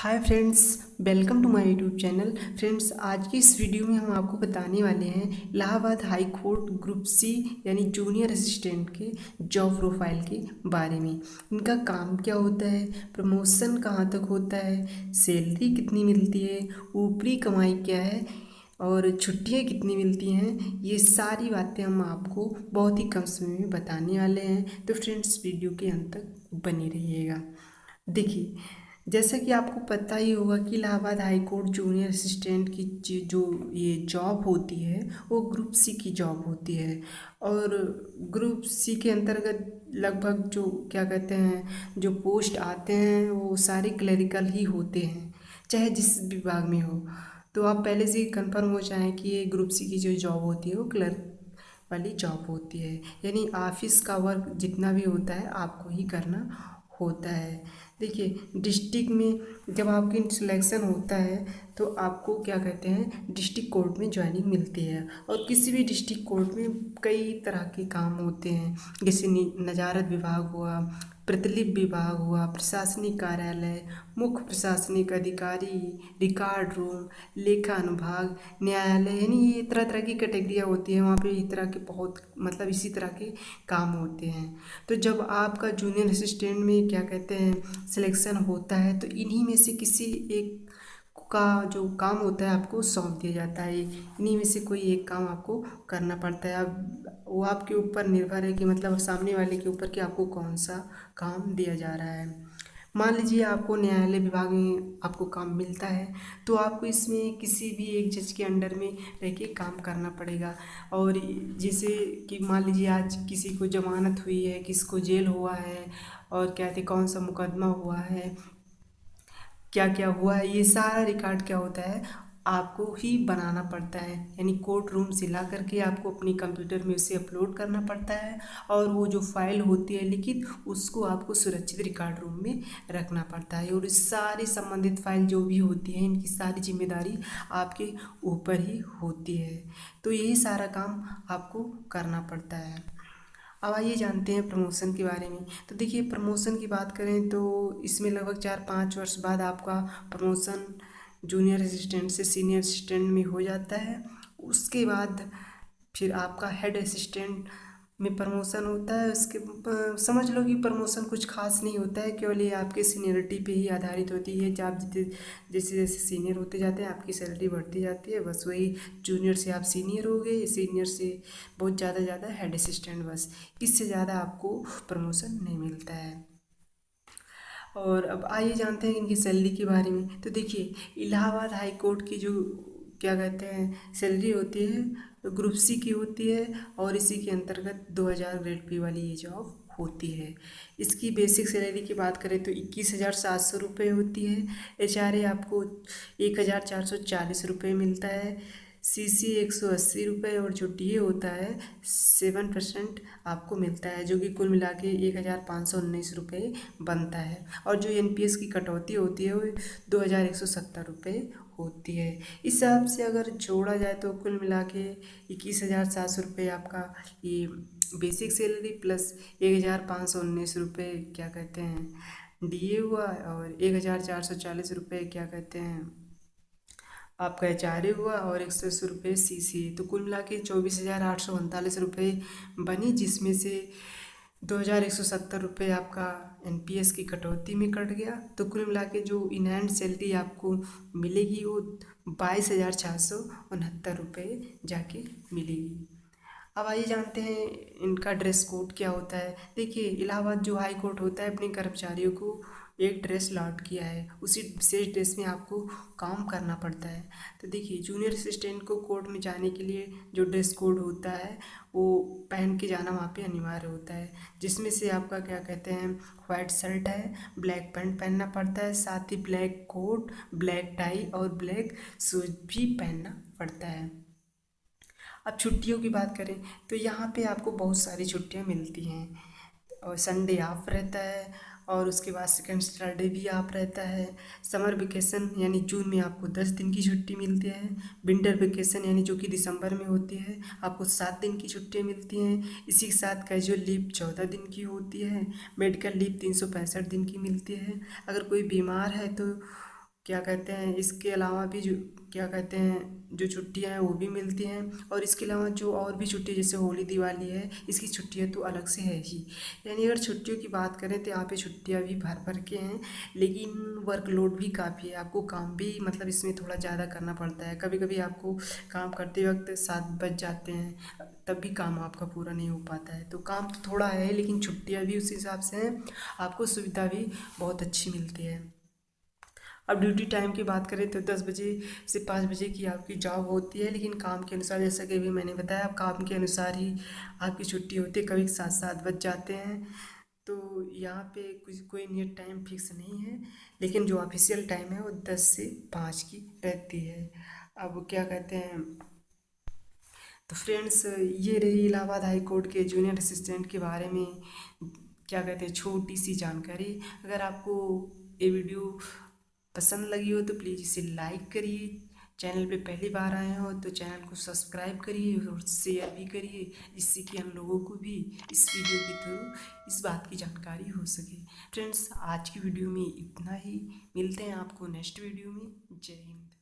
Hi friends, welcome to my YouTube channel. Friends, आज की इस वीडियो में हम आपको बताने वाले हैं Allahabad high court group C यानी जूनियर असिस्टेंट के जॉब प्रोफाइल के बारे में। इनका काम क्या होता है, प्रमोशन कहाँ तक होता है, सैलरी कितनी मिलती है, ऊपरी कमाई क्या है और छुट्टियाँ कितनी मिलती हैं, ये सारी बातें हम आपको बहुत ही कम समय में बताने वाले हैं। तो फ्रेंड्स, वीडियो के अंत तक बने रहिएगा। देखिए, जैसा कि आपको पता ही होगा कि Allahabad high court junior assistant की जो ये जॉब होती है वो ग्रुप सी की जॉब होती है। और ग्रुप सी के अंतर्गत लगभग जो क्या कहते हैं जो पोस्ट आते हैं वो सारे क्लरिकल ही होते हैं, चाहे जिस विभाग में हो। तो आप पहले से ही कंफर्म हो जाएं कि ये ग्रुप सी की जो जॉब होती है वो क्लर्क वाली जॉब होती है, यानी ऑफिस का वर्क जितना भी होता है आपको ही करना होता है। देखिए, डिस्ट्रिक्ट में जब आपकी सिलेक्शन होता है तो आपको क्या कहते हैं डिस्ट्रिक्ट कोर्ट में ज्वाइनिंग मिलती है। और किसी भी डिस्ट्रिक्ट कोर्ट में कई तरह के काम होते हैं, जैसे नजारत विभाग हुआ, प्रतिलिपि विभाग हुआ, प्रशासनिक कार्यालय, मुख्य प्रशासनिक अधिकारी, रिकॉर्ड रूम, लेखा अनुभाग, न्यायालय, यानी ये तरह तरह की कैटेगरियाँ होती हैं। वहाँ पे इस तरह के बहुत मतलब इसी तरह के काम होते हैं। तो जब आपका जूनियर असिस्टेंट में क्या कहते हैं सिलेक्शन होता है तो इन्हीं में से किसी एक का जो काम होता है आपको सौंप दिया जाता है। इन्हीं में से कोई एक काम आपको करना पड़ता है। अब वो आपके ऊपर निर्भर है कि मतलब सामने वाले के ऊपर कि आपको कौन सा काम दिया जा रहा है। मान लीजिए आपको न्यायालय विभाग में आपको काम मिलता है तो आपको इसमें किसी भी एक जज के अंडर में रह के काम करना पड़ेगा। और जैसे कि मान लीजिए आज किसी को जमानत हुई है, किसको जेल हुआ है और क्या थे कौन सा मुकदमा हुआ है, क्या क्या हुआ है, ये सारा रिकॉर्ड क्या होता है आपको ही बनाना पड़ता है। यानी कोर्ट रूम से ला करके आपको अपनी कंप्यूटर में उसे अपलोड करना पड़ता है और वो जो फाइल होती है लिखित उसको आपको सुरक्षित रिकॉर्ड रूम में रखना पड़ता है। और इस सारी संबंधित फाइल जो भी होती है इनकी सारी जिम्मेदारी आपके ऊपर ही होती है। तो यही सारा काम आपको करना पड़ता है। अब आइए जानते हैं प्रमोशन के बारे में। तो देखिए, प्रमोशन की बात करें तो इसमें लगभग 4-5 वर्ष बाद आपका प्रमोशन जूनियर असिस्टेंट से सीनियर असिस्टेंट में हो जाता है। उसके बाद फिर आपका हेड असिस्टेंट में प्रमोशन होता है। उसके समझ लो कि प्रमोशन कुछ खास नहीं होता है, केवल ये आपके सीनियरिटी पे ही आधारित होती है। जब आप जैसे जैसे सीनियर होते जाते हैं आपकी सैलरी बढ़ती जाती है, बस वही जूनियर से आप सीनियर हो गए, सीनियर से बहुत ज़्यादा हेड असिस्टेंट, बस इससे ज़्यादा आपको प्रमोशन नहीं मिलता है। और अब आइए जानते हैं इनकी सैलरी के बारे में। तो देखिए, इलाहाबाद हाई कोर्ट की जो क्या कहते हैं सैलरी होती है ग्रुप सी की होती है और इसी के अंतर्गत 2000 ग्रेड पे वाली ये जॉब होती है। इसकी बेसिक सैलरी की बात करें तो 21,700 रुपये होती है। एचआरए आपको 1,440 रुपये मिलता है। सीसी 180 रुपये और जो डीए होता है 7% आपको मिलता है, जो कि कुल मिला के 1,519 रुपये बनता है। और जो एनपीएस की कटौती होती है वो 2,170 रुपये होती है। इस हिसाब से अगर जोड़ा जाए तो कुल मिला के 21,700 रुपये आपका ये बेसिक सैलरी प्लस 1,519 रुपये क्या कहते हैं डीए हुआ, और 1,440 रुपये क्या कहते हैं आपका एचआरए हुआ, और 180 रुपये सीसी, तो कुल मिला के 24,839 रुपये बनी, जिसमें से 2,170 रुपये आपका एनपीएस की कटौती में कट गया। तो कुल मिला के जो इन हैंड सैलरी आपको मिलेगी वो 22,469 रुपये जाके मिलेगी। अब आइए जानते हैं इनका ड्रेस कोड क्या होता है। देखिए, इलाहाबाद जो हाई कोर्ट होता है अपने कर्मचारियों को एक ड्रेस अलॉट किया है, उसी विशेष ड्रेस में आपको काम करना पड़ता है। तो देखिए, जूनियर असिस्टेंट को कोर्ट में जाने के लिए जो ड्रेस कोड होता है वो पहन के जाना वहाँ पे अनिवार्य होता है, जिसमें से आपका क्या कहते हैं वाइट शर्ट है, ब्लैक पैंट पहनना पड़ता है, साथ ही ब्लैक कोट, ब्लैक टाई और ब्लैक शूज भी पहनना पड़ता है। अब छुट्टियों की बात करें तो यहाँ पे आपको बहुत सारी छुट्टियाँ मिलती हैं, और संडे ऑफ रहता है, और उसके बाद सेकंड सैटरडे भी ऑफ रहता है। समर वेकेशन यानी जून में आपको 10 दिन की छुट्टी मिलती है। विंटर वेकेशन यानी जो कि दिसंबर में होती है आपको 7 दिन की छुट्टियाँ मिलती हैं। इसी के साथ कैजुअल लीव 14 दिन की होती है। मेडिकल लीव 365 दिन की मिलती है। अगर कोई बीमार है तो क्या कहते हैं, इसके अलावा भी जो क्या कहते हैं जो छुट्टियां हैं वो भी मिलती हैं। और इसके अलावा जो और भी छुट्टी जैसे होली दिवाली है, इसकी छुट्टियां तो अलग से है ही। यानी अगर छुट्टियों की बात करें तो यहाँ पे छुट्टियां भी भर भर के हैं, लेकिन वर्कलोड भी काफ़ी है। आपको काम भी मतलब इसमें थोड़ा ज़्यादा करना पड़ता है। कभी कभी आपको काम करते वक्त 7 बज जाते हैं, तब भी काम आपका पूरा नहीं हो पाता है। तो काम तो थोड़ा है, लेकिन छुट्टियां भी उस हिसाब से हैं। आपको सुविधा भी बहुत अच्छी मिलती है। अब ड्यूटी टाइम की बात करें तो 10 बजे से 5 बजे की आपकी जॉब होती है, लेकिन काम के अनुसार, जैसा कि अभी मैंने बताया, आप काम के अनुसार ही आपकी छुट्टी होती है। कभी 7 7 बज जाते हैं। तो यहाँ पे कुछ कोई नियत टाइम फिक्स नहीं है, लेकिन जो ऑफिशियल टाइम है वो 10 से 5 की रहती है। अब क्या कहते हैं, तो फ्रेंड्स, ये रही इलाहाबाद हाई कोर्ट के जूनियर असिस्टेंट के बारे में क्या कहते हैं छोटी सी जानकारी। अगर आपको ये वीडियो पसंद लगी हो तो प्लीज़ इसे लाइक करिए। चैनल पे पहली बार आए हो तो चैनल को सब्सक्राइब करिए और शेयर भी करिए, जिससे कि हम लोगों को भी इस वीडियो के थ्रू इस बात की जानकारी हो सके। फ्रेंड्स, आज की वीडियो में इतना ही। मिलते हैं आपको नेक्स्ट वीडियो में। जय हिंद।